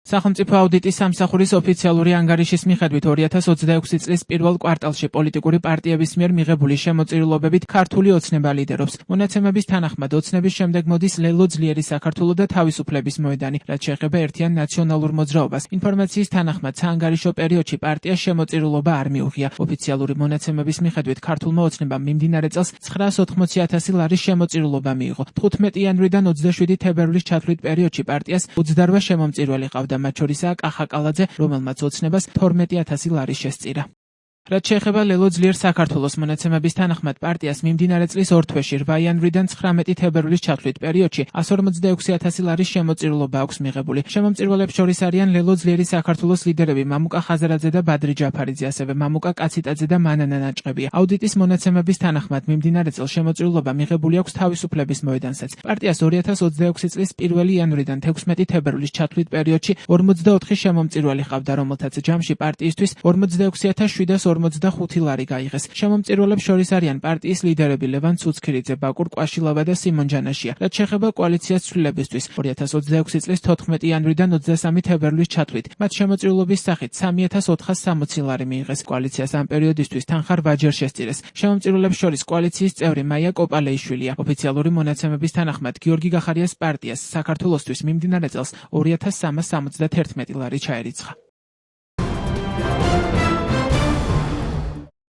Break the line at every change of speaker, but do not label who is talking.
სახელმწიფო აუდიტის სამსახურის ოფიციალური ანგარიშის მიხედვით 2026 წლის პირველ კვარტალში პოლიტიკური პარტიების მიერ მიღებული შემოწირულობებით ქართული ოცნება ლიდერობს. მონაცემების თანახმად ოცნების შემდეგ მოდის ლელო ძლიერი საქართველო და თავისუფლების მოედანი, რაც შეეხება ერთიან ნაციონალურ მოძრაობას. ინფორმაციის თანახმად საანგარიშო პერიოდში პარტიას შემოწირულობა არ მიუღია. ოფიციალური მონაცემების მიხედვით ქართულმა ოცნებამ მიმდინარე წელს 980,000 ლარის შემოწირულობა მიიღო. 15 იანვრიდან 27 თებერვლის ჩათვლით პერიოდში პარტიას 28 შემომწირველი ყავდა. მათ შორისაა კახა კალაძე, რომელმაც ოცნებას 12,000 ლარი შესწირა. რაც შეეხება ლელო ძლიერ საქართველოს მონაცემების თანახმად პარტიას მიმდინარე წლის 2 თვეში 8 იანვრიდან 19 თებერვლის ჩათვლით პერიოდში 146,000 ლარის შემოწირულობა აქვს მიღებული. შემომწირველებს შორის არიან ლელო ძლიერი საქართველოს ლიდერები მამუკა ხაზარაძე და ბადრი ჯაფარიძე, ასევე მამუკა კაციტაძე და მანანა ნაჭყებია. აუდიტის მონაცემების თანახმად მიმდინარე წელს შემოწირულობა მიღებული აქვს თავისუფლების მოედანსაც. პარტიას 2026 წლის 1 იანვრიდან 16 თებერვლის ჩათვლით პერიოდში 44 შემომწირველი ყავდა, რომელთაც ჯამში პარტიისთვის 46,745 ლარი გაიღეს. შემომწირველებს შორის არიან პარტიის ლიდერები ლევან ცუცქირიძე, ბაკურ კვაშილავა და სიმონ ჯანაშია. რაც შეეხება კოალიციას ცვლილებისთვის 2026 წლის 14 იანვრიდან 23 თებერვლის ჩათვლით მათ შემოწირულობის სახით 3,460 ლარი მიიღეს. კოალიციას ამ პერიოდისთვის თანხა 8 ჯერ შესწირეს. შემომწირულებს შორის კოალიციის წევრი მაია კოპალეიშვილია. ოფიციალური მონაცემების თანახმად გიორგი გახარიას პარტიას საქართველოსთვის მიმდინარე წელს 2,371 ლარი ჩაერიცხა.